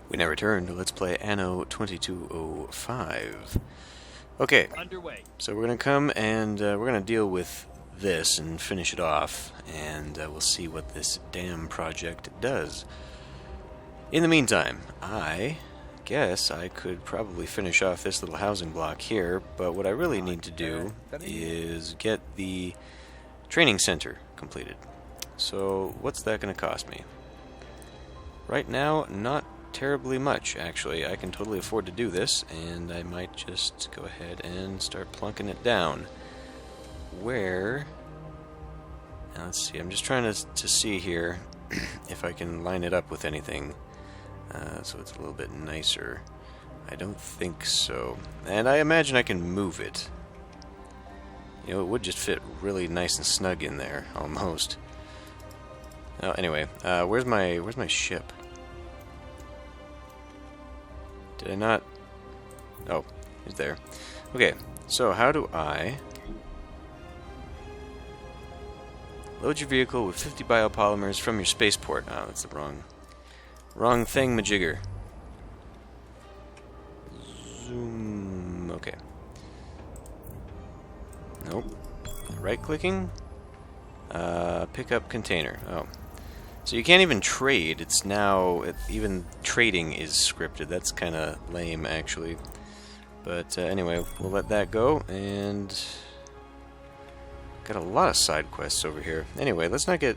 We now return to Let's Play Anno 2205. Okay, Underway. so we're going to come and we're going to deal with this and finish it off, and we'll see what this dam project does. In the meantime, I guess I could probably finish off this little housing block here, but what I really need to do is get the training center completed. So what's that going to cost me? Right now, not terribly much, actually. I can totally afford to do this, and I might just go ahead and start plunking it down. Where... Now, let's see, I'm just trying to see here if I can line it up with anything so it's a little bit nicer. I don't think so. And I imagine I can move it. You know, it would just fit really nice and snug in there, almost. Oh, anyway, where's my ship? Did I not? Oh, it's there. Okay, so how do I load your vehicle with 50 biopolymers from your spaceport? Oh, that's the wrong thing, majigger. Zoom. Okay. Nope. Right-clicking. Pick up container. Oh. So you can't even trade. It's now... even trading is scripted. That's kind of lame, actually. But anyway, we'll let that go. And... got a lot of side quests over here. Anyway, let's not get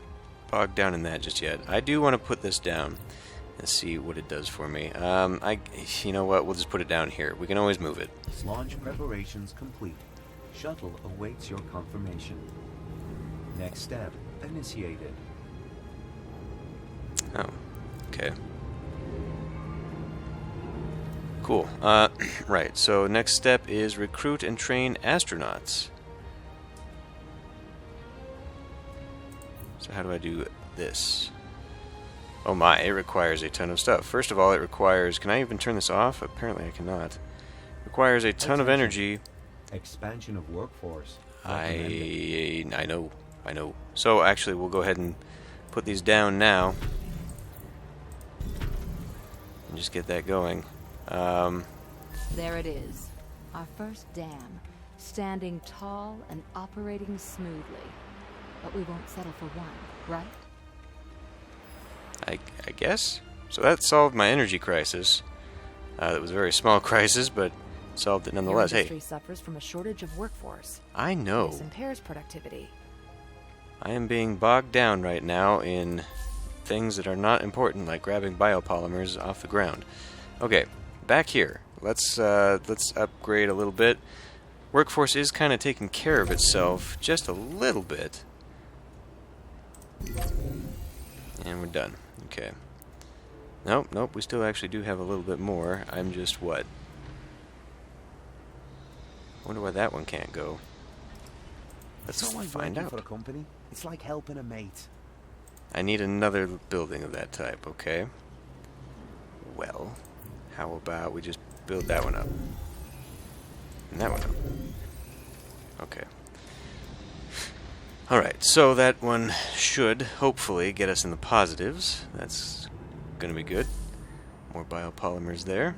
bogged down in that just yet. I do want to put this down and see what it does for me. You know what? We'll just put it down here. We can always move it. Launch preparations complete. Shuttle awaits your confirmation. Next step initiated. Oh, okay. Cool. Right, so next step is recruit and train astronauts. So how do I do this? Oh my, it requires a ton of stuff. First of all, it requires... Can I even turn this off? Apparently I cannot. Requires a ton of energy. Expansion of workforce. I know. So actually, we'll go ahead and put these down now. And just get that going. There it is. Our first dam. Standing tall and operating smoothly. But we won't settle for one, right? I guess? So that solved my energy crisis. That was a very small crisis, but solved it nonetheless. Your industry suffers from a shortage of workforce. I know. This impairs productivity. I am being bogged down right now in things that are not important, like grabbing biopolymers off the ground. Okay, back here. Let's upgrade a little bit. Workforce is kind of taking care of itself, just a little bit. And we're done. Okay. Nope, we still actually do have a little bit more. I'm just what? I wonder why that one can't go. Let's find out. For a company, it's like helping a mate. I need another building of that type, okay? Well, how about we just build that one up? And that one up. Okay. Alright, so that one should, hopefully, get us in the positives. That's gonna be good. More biopolymers there.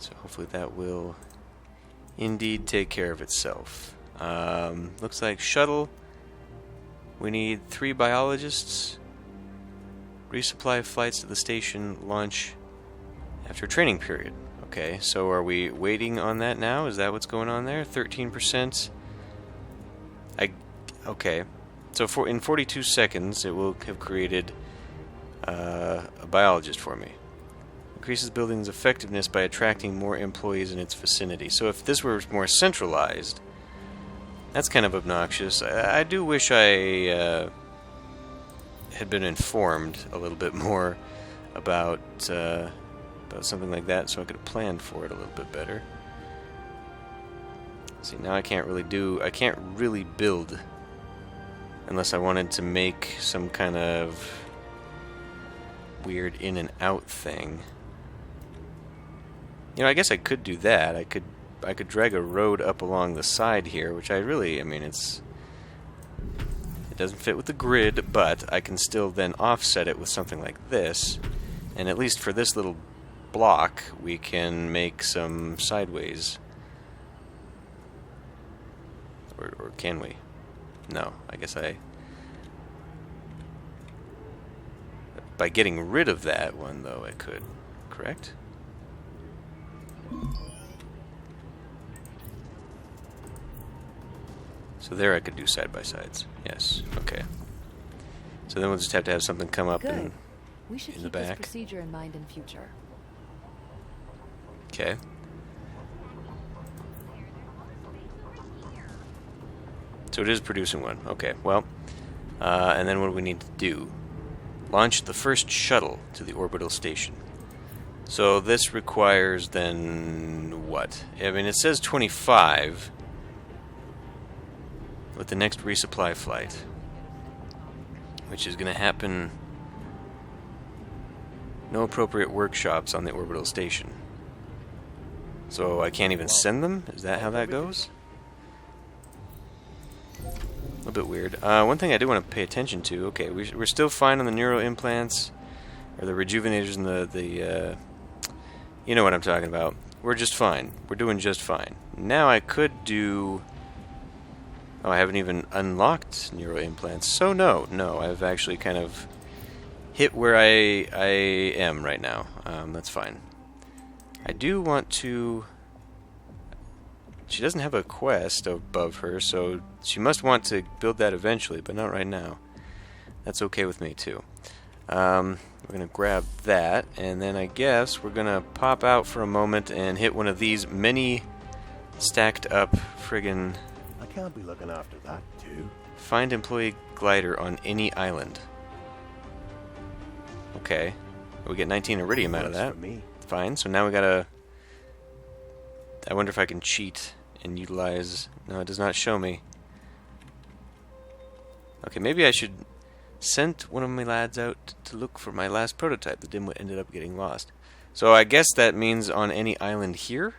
So hopefully that will indeed take care of itself. Looks like shuttle. We need 3 biologists. Resupply flights to the station. Launch after training period. Okay, so are we waiting on that now? Is that what's going on there? 13%. Okay. So in 42 seconds, it will have created a biologist for me. Increases building's effectiveness by attracting more employees in its vicinity. So if this were more centralized, that's kind of obnoxious. I do wish I had been informed a little bit more about something like that, so I could have planned for it a little bit better. See, now I can't really build unless I wanted to make some kind of weird in and out thing. You know, I guess I could do that. I could drag a road up along the side here, which I mean, it's doesn't fit with the grid, but I can still then offset it with something like this. And at least for this little block, we can make some sideways. Or can we? No, I guess by getting rid of that one, though, I could. Correct? So there I could do side-by-sides. Yes, okay. So then we'll just have to have something come up Good. We should in the keep this back. procedure in mind in future. Okay. So it is producing one. Okay, well, and then what do we need to do? Launch the first shuttle to the orbital station. So this requires then what? I mean, it says 25 with the next resupply flight, which is going to happen. No appropriate workshops on the orbital station. So I can't even send them? Is that how that goes? A little bit weird. One thing I do want to pay attention to. Okay, we're still fine on the neural implants, or the rejuvenators and the you know what I'm talking about. We're just fine. We're doing just fine. Now I could do... Oh, I haven't even unlocked neural implants. So no, I've actually kind of hit where I am right now. That's fine. I do want to... She doesn't have a quest above her, so she must want to build that eventually, but not right now. That's okay with me, too. We're going to grab that, and then I guess we're going to pop out for a moment and hit one of these many stacked up friggin'... I can't be looking after that, too. Find employee glider on any island. Okay. We get 19 iridium out of that. For me. Fine, so now we gotta... I wonder if I can cheat and utilize... No, it does not show me. Okay, maybe I should send one of my lads out to look for my last prototype. The dimwit ended up getting lost. So I guess that means on any island here?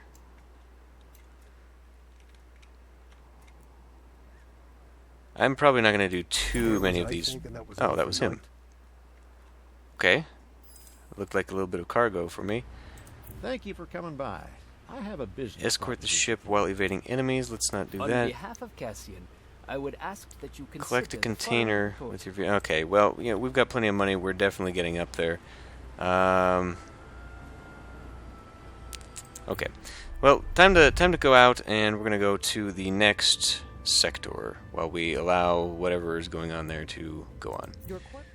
I'm probably not going to do too many of these. Oh, that was him. Okay. Looked like a little bit of cargo for me. Thank you for coming by. I have a business. Escort the ship while evading enemies. Let's not do On that. behalf of Cassian, I would ask that you consider Collect a the container following with your... Okay, well, you know, we've got plenty of money. We're definitely getting up there. Okay. Well, time to go out, and we're going to go to the next sector while we allow whatever is going on there to go on. Your court.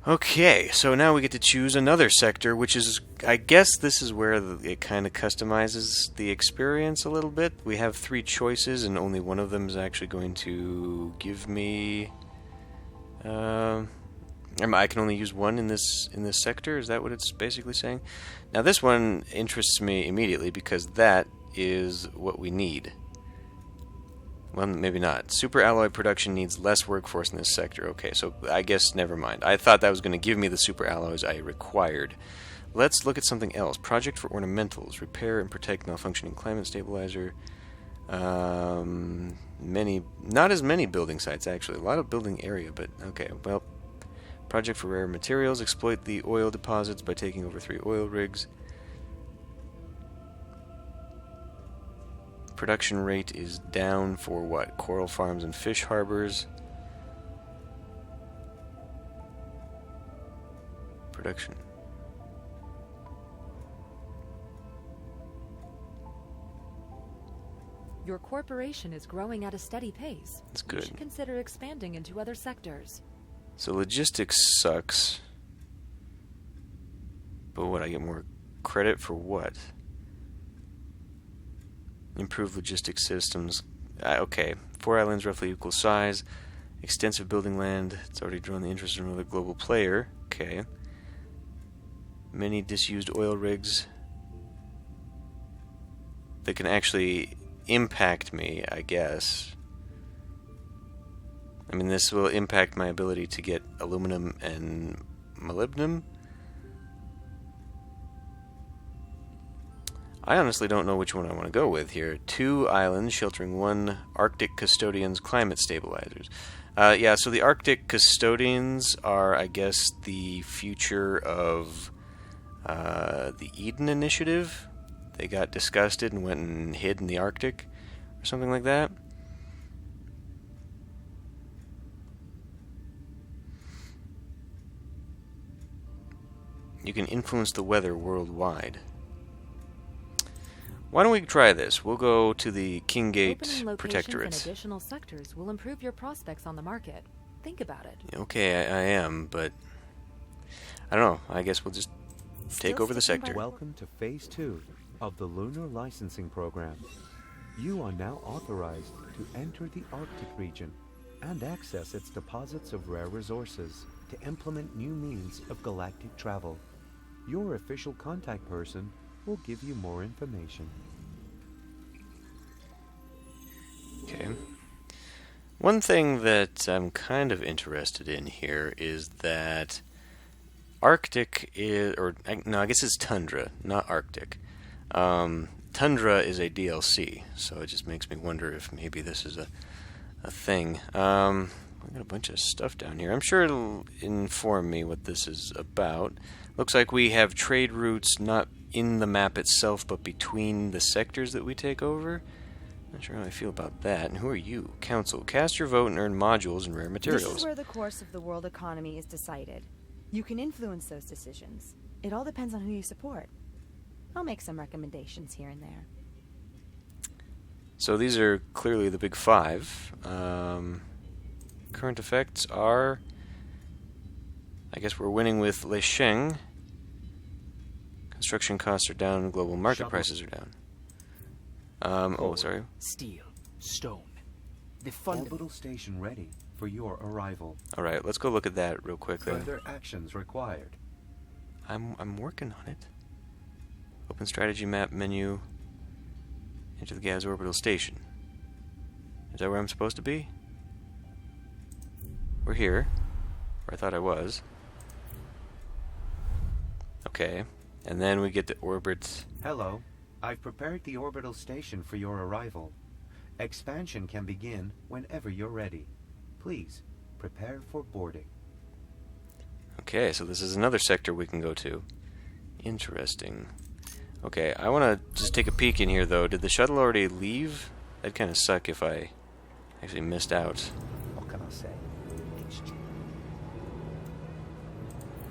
Okay, so now we get to choose another sector, which is, I guess this is where it kind of customizes the experience a little bit. We have 3 choices, and only one of them is actually going to give me... I can only use one in this sector? Is that what it's basically saying? Now this one interests me immediately because that is what we need. Well, maybe not. Super alloy production needs less workforce in this sector. Okay, so I guess never mind. I thought that was going to give me the super alloys I required. Let's look at something else. Project for ornamentals. Repair and protect malfunctioning climate stabilizer. Not as many building sites, actually. A lot of building area, but okay. Well, project for rare materials. Exploit the oil deposits by taking over 3 oil rigs. Production rate is down for what? Coral farms and fish harbors. Production. Your corporation is growing at a steady pace. That's You good. should consider expanding into other sectors. So logistics sucks. But what, I get more credit for what? Improve logistics systems. Okay. 4 islands roughly equal size. Extensive building land. It's already drawn the interest of another global player. Okay. Many disused oil rigs that can actually impact me, I guess. I mean, this will impact my ability to get aluminum and molybdenum. I honestly don't know which one I want to go with here. 2 islands sheltering 1 Arctic custodian's climate stabilizers. Yeah, so the Arctic custodians are, I guess, the future of the Eden Initiative. They got disgusted and went and hid in the Arctic, or something like that. You can influence the weather worldwide. Why don't we try this? We'll go to the Kinggate Opening locations Protectorate. in additional sectors will improve your prospects on the market. Think about it. Okay, I am, but I don't know. I guess we'll just take Still over the sticking by- sector. Welcome to Phase 2 of the Lunar Licensing Program. You are now authorized to enter the Arctic region and access its deposits of rare resources to implement new means of galactic travel. Your official contact person will give you more information. Okay. One thing that I'm kind of interested in here is that Arctic is, or no, I guess it's Tundra, not Arctic. Tundra is a DLC, so it just makes me wonder if maybe this is a thing. I've got a bunch of stuff down here. I'm sure it'll inform me what this is about. Looks like we have trade routes not in the map itself, but between the sectors that we take over. Not sure how I feel about that. And who are you? Council. Cast your vote and earn modules and rare materials. This is where the course of the world economy is decided. You can influence those decisions. It all depends on who you support. I'll make some recommendations here and there. So these are clearly the big five. Current effects are, I guess we're winning with Le Sheng. Construction costs are down, global market Shuttle. prices are down. Sorry. Steel, stone. The Orbital station ready for your arrival. Alright, let's go look at that real quick then. Further actions required. I'm working on it. Open strategy map menu. Enter the gas orbital station. Is that where I'm supposed to be? We're here. Or I thought I was. Okay. And then we get to orbit. Hello. I've prepared the orbital station for your arrival. Expansion can begin whenever you're ready. Please, prepare for boarding. Okay, so this is another sector we can go to. Interesting. Okay, I want to just take a peek in here, though. Did the shuttle already leave? That'd kind of suck if I actually missed out. What can I say?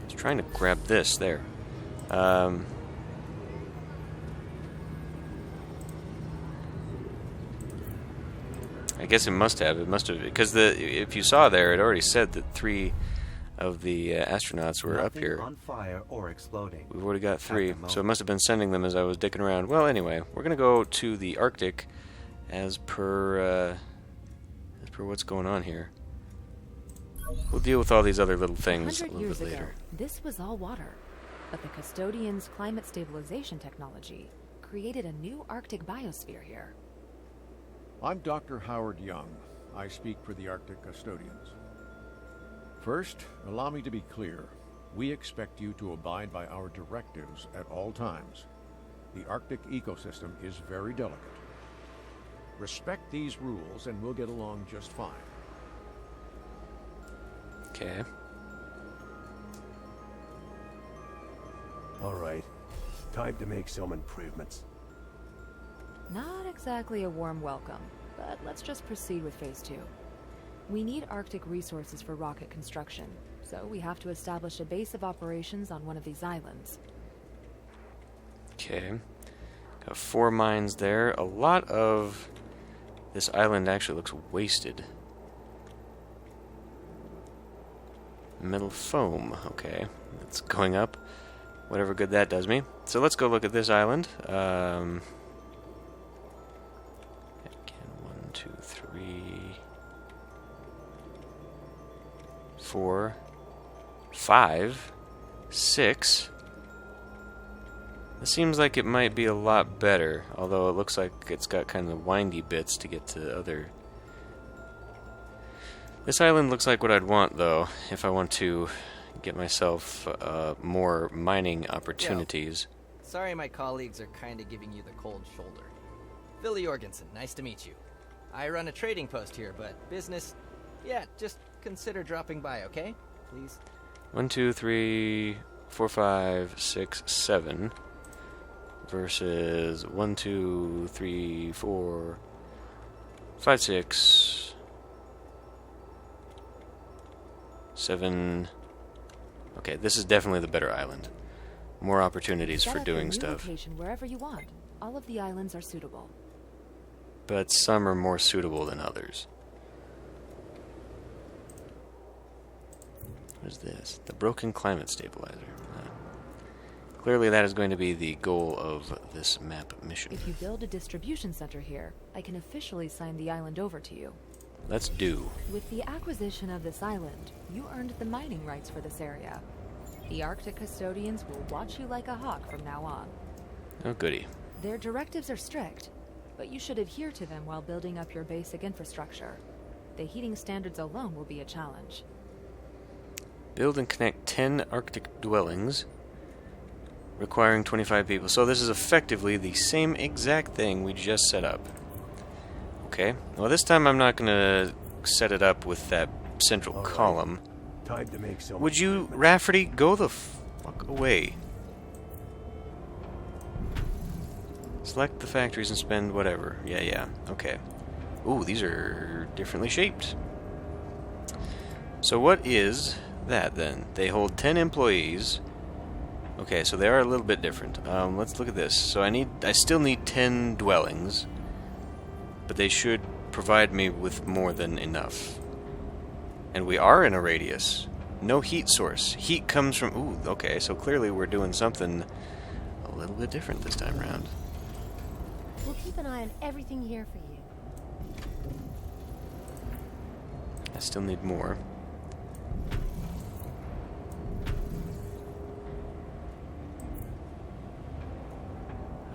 I was trying to grab this. There. I guess it must have. It must have, because if you saw there, it already said that 3 of the astronauts were up Nothing here. on fire or exploding. We've already got 3, At the so it must have been sending them as I was dicking around. Well, anyway, we're gonna go to the Arctic as per what's going on here. We'll deal with all these other little things a 100 little years bit ago, later. this was all water. But the custodians' climate stabilization technology created a new Arctic biosphere here. I'm Dr. Howard Young. I speak for the Arctic Custodians. First, allow me to be clear. We expect you to abide by our directives at all times. The Arctic ecosystem is very delicate. Respect these rules and we'll get along just fine. Okay. All right. Time to make some improvements. Not exactly a warm welcome, but let's just proceed with Phase 2. We need Arctic resources for rocket construction, so we have to establish a base of operations on one of these islands. Okay. Got 4 mines there. A lot of this island actually looks wasted. Metal foam. Okay. It's going up. Whatever good that does me. So let's go look at this island. Again, 1, 2, 3, 4, 5, 6. This seems like it might be a lot better, although it looks like it's got kind of windy bits to get to other. This island looks like what I'd want, though, if I want to get myself more mining opportunities. Sorry my colleagues are kinda giving you the cold shoulder. Philly Jorgensen, nice to meet you. I run a trading post here, but business, Yeah, just consider dropping by, okay? Please. 1, 2, 3, 4, 5, 6, 7 versus 1, 2, 3, 4, 5, 6, 7. Okay, this is definitely the better island. More opportunities Set for up doing your new stuff. location wherever you want. All of the islands are suitable. But some are more suitable than others. What is this? The broken climate stabilizer. Clearly that is going to be the goal of this map mission. If you build a distribution center here, I can officially sign the island over to you. Let's do. With the acquisition of this island, you earned the mining rights for this area. The Arctic custodians will watch you like a hawk from now on. Oh, goody. Their directives are strict, but you should adhere to them while building up your basic infrastructure. The heating standards alone will be a challenge. Build and connect 10 Arctic dwellings, requiring 25 people. So this is effectively the same exact thing we just set up. Okay. Well, this time I'm not going to set it up with that central All right. column. Time to make some Would you, improvements. Rafferty, go the fuck away? Select the factories and spend whatever. Yeah. Okay. Ooh, these are differently shaped. So what is that, then? They hold 10 employees. Okay, so they are a little bit different. Let's look at this. So I still need 10 dwellings, but they should provide me with more than enough. And we are in a radius. No heat source. Heat comes from... Ooh, okay, so clearly we're doing something a little bit different this time around. We'll keep an eye on everything here for you. I still need more.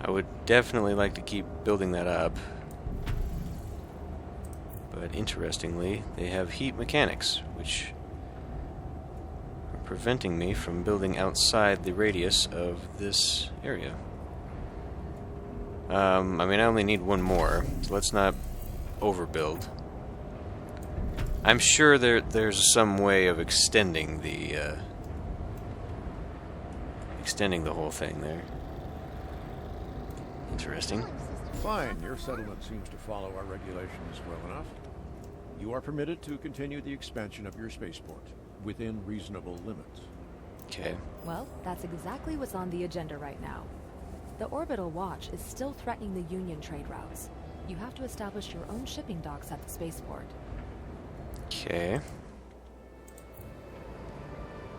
I would definitely like to keep building that up. But interestingly, they have heat mechanics, which are preventing me from building outside the radius of this area. I mean, I only need one more, so let's not overbuild. I'm sure there's some way of extending the whole thing there. Interesting. Fine, your settlement seems to follow our regulations well enough. You are permitted to continue the expansion of your spaceport within reasonable limits. Okay. Well, that's exactly what's on the agenda right now. The Orbital Watch is still threatening the Union trade routes. You have to establish your own shipping docks at the spaceport. Okay.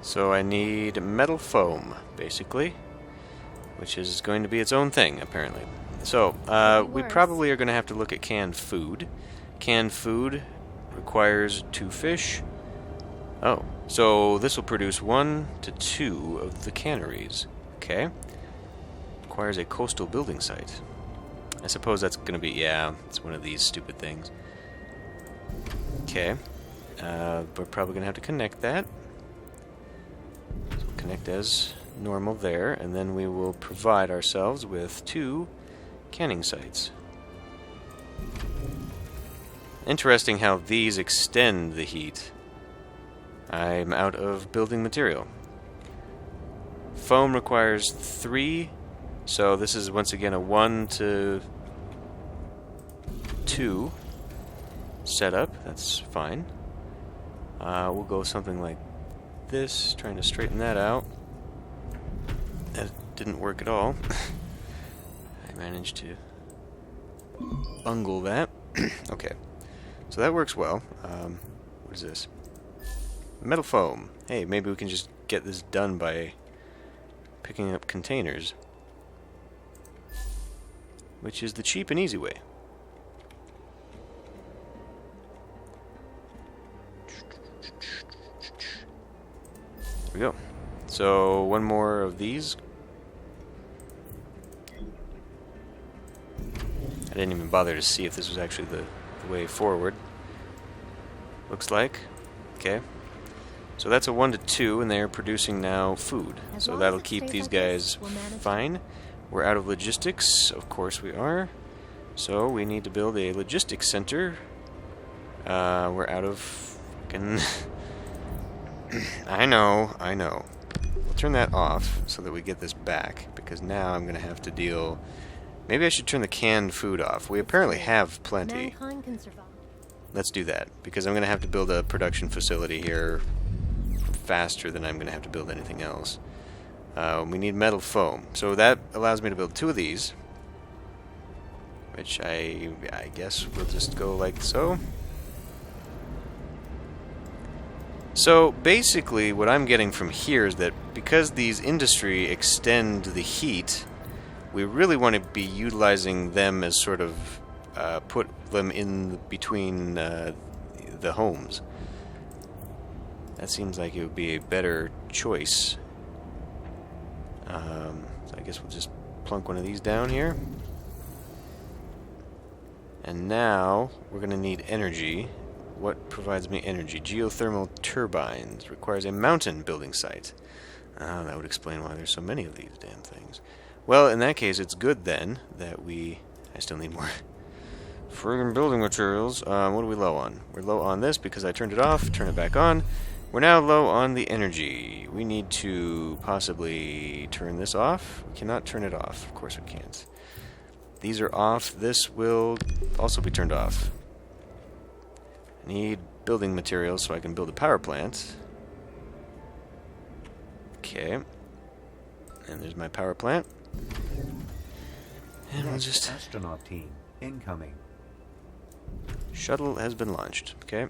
So I need metal foam, basically, which is going to be its own thing, apparently. So, we probably are going to have to look at canned food. Canned food requires 2 fish. Oh, so this will produce 1 to 2 of the canneries. Okay. Requires a coastal building site. I suppose that's going to be, yeah, it's one of these stupid things. Okay. We're probably going to have to connect that. So connect as normal there, and then we will provide ourselves with 2 canning sites. Interesting how these extend the heat. I'm out of building material. Foam requires 3, so this is once again a 1 to 2 setup. That's fine. We'll go something like this, trying to straighten that out. That didn't work at all. I managed to bungle that. Okay. So that works well. What is this? Metal foam. Hey, maybe we can just get this done by picking up containers. Which is the cheap and easy way. There we go. So, one more of these. I didn't even bother to see if this was actually the way forward. Looks like. Okay. So that's a 1 to 2, and they're producing now food. So that'll keep these guys fine. We're out of logistics. Of course we are. So we need to build a logistics center. We're out of Can I know. We'll turn that off so that we get this back, because now I'm going to have to deal... Maybe I should turn the canned food off. We apparently have plenty. Mankind can survive. Let's do that, because I'm going to have to build a production facility here faster than I'm going to have to build anything else. We need metal foam, so that allows me to build 2 of these, which I guess we'll just go like so. So basically what I'm getting from here is that because these industry extend the heat, we really want to be utilizing them as sort of put them in between the homes. That seems like it would be a better choice. So I guess we'll just plunk one of these down here. And now we're going to need energy. What provides me energy? Geothermal turbines. Requires a mountain building site. That would explain why there's so many of these damn things. Well, in that case, it's good then that I still need more friggin' building materials. What are we low on? We're low on this because I turned it off. Turn it back on. We're now low on the energy. We need to possibly turn this off. We cannot turn it off. Of course we can't. These are off. This will also be turned off. I need building materials so I can build a power plant. Okay. And there's my power plant. And we'll just... Astronaut team, incoming. Shuttle has been launched. Okay.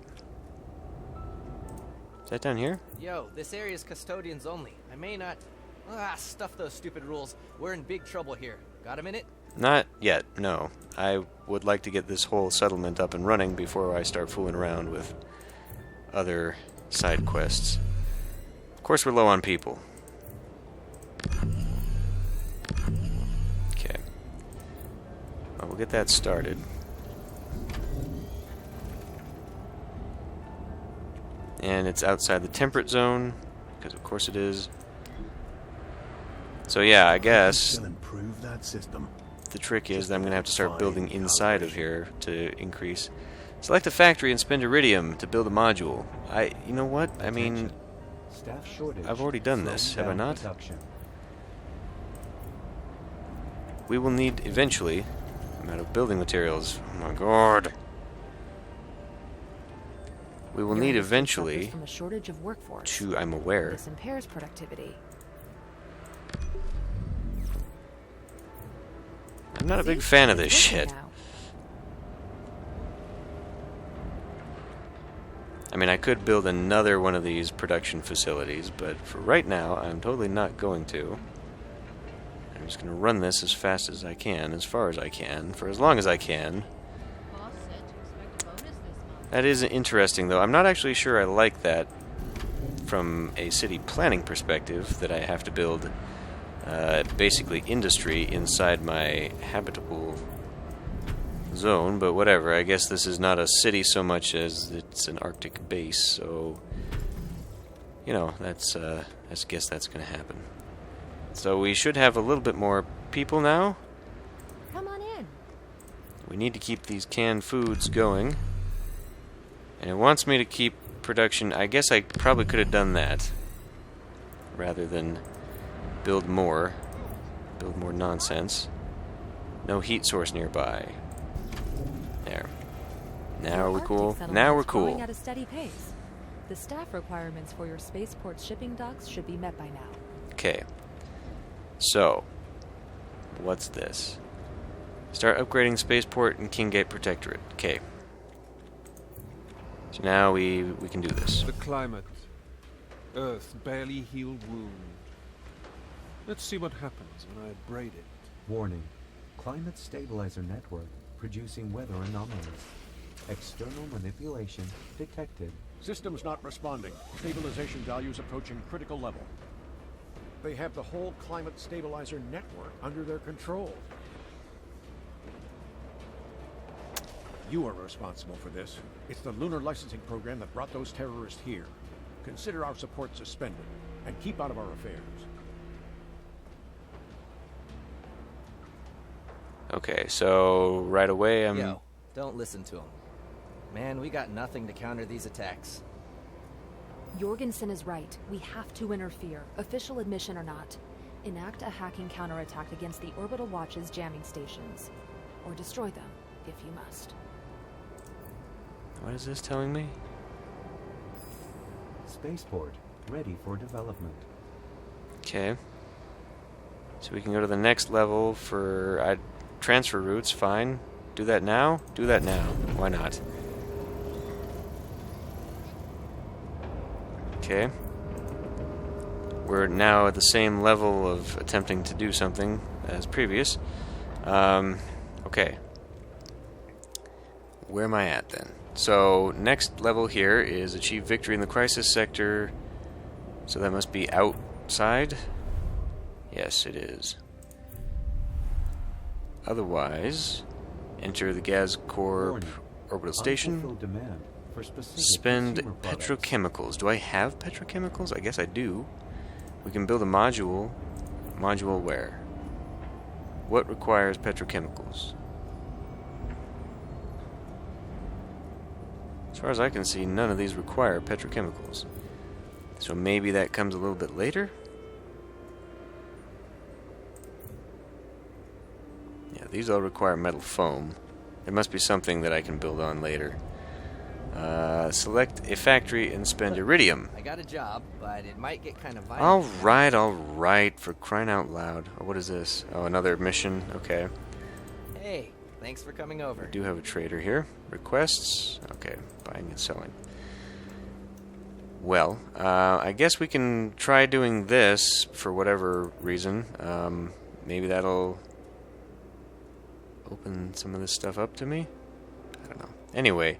Is that down here? Yo, this area is custodians only. I may not... stuff those stupid rules. We're in big trouble here. Got a minute? Not yet, no. I would like to get this whole settlement up and running before I start fooling around with other side quests. Of course, we're low on people. Okay. Well, we'll get that started. And it's outside the temperate zone, because of course it is. So yeah, I guess Still improve that system. the trick is that I'm going to have to start building inside of here to increase. Select a factory and spend iridium to build a module. You know what? I mean, Staff shortage. I've already done this, have I not? Production. We will need eventually... I'm out of building materials. Oh my god. We will need eventually from a shortage of workforce. to... I'm aware. This impairs productivity. I'm not a big fan of this It's working shit. now. I mean, I could build another one of these production facilities, but for right now, I'm totally not going to. I'm just going to run this as fast as I can, as far as I can, for as long as I can. Boss said to expect a bonus this month. That is interesting, though. I'm not actually sure I like that from a city planning perspective, that I have to build basically industry inside my habitable zone, but whatever. I guess this is not a city so much as it's an Arctic base, so you know, that's I guess that's going to happen. So we should have a little bit more people now. Come on in. We need to keep these canned foods going, and it wants me to keep production. I guess I probably could have done that rather than build more nonsense. No heat source nearby. There. Now are we cool? Now we're Growing cool. at a steady pace. The staff requirements for your spaceport shipping docks should be met by now. Okay. So, what's this? Start upgrading spaceport and Kinggate Protectorate. Okay. So now we can do this. The climate. Earth's barely healed wound. Let's see what happens when I braid it. Warning. Climate stabilizer network producing weather anomalies. External manipulation detected. Systems not responding. Stabilization values approaching critical level. They have the whole climate stabilizer network under their control. You are responsible for this. It's the lunar licensing program that brought those terrorists here. Consider our support suspended, and keep out of our affairs. Okay, so right away Yo, don't listen to him. Man, we got nothing to counter these attacks. Jorgensen is right. We have to interfere, official admission or not. Enact a hacking counterattack against the Orbital Watch's jamming stations. Or destroy them, if you must. What is this telling me? Spaceport, ready for development. Okay. So we can go to the next level for transfer routes, fine. Do that now? Do that now. Why not? Okay. We're now at the same level of attempting to do something as previous. Okay. Where am I at then? So, next level here is achieve victory in the crisis sector. So that must be outside? Yes, it is. Otherwise, enter the Gazcorp orbital station. Unfulfilled demand for specific Spend consumer products. petrochemicals. Do I have petrochemicals? I guess I do. We can build a module. Module where? What requires petrochemicals? As far as I can see, none of these require petrochemicals. So maybe that comes a little bit later? Yeah, these all require metal foam. There must be something that I can build on later. Select a factory and spend iridium. I got a job, but it might get kind of violent. Alright, for crying out loud. Oh, what is this? Oh, another mission? Okay. Hey, thanks for coming over. We do have a trader here. Requests? Okay, buying and selling. Well, I guess we can try doing this for whatever reason. Maybe that'll open some of this stuff up to me? I don't know. Anyway,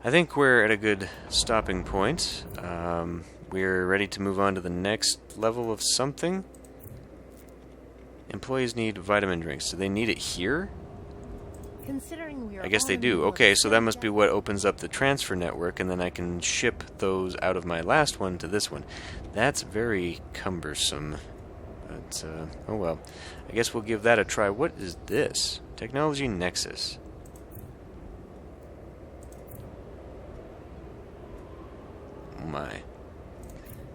I think we're at a good stopping point. We're ready to move on to the next level of something. Employees need vitamin drinks. Do they need it here? Considering we are I guess they all in the do. middle of Okay, so that shutting must be down- what opens up the transfer network, and then I can ship those out of my last one to this one. That's very cumbersome. But, oh well. I guess we'll give that a try. What is this? Technology Nexus. Oh my.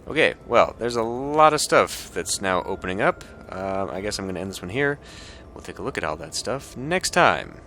Okay, well, there's a lot of stuff that's now opening up. I guess I'm going to end this one here. We'll take a look at all that stuff next time.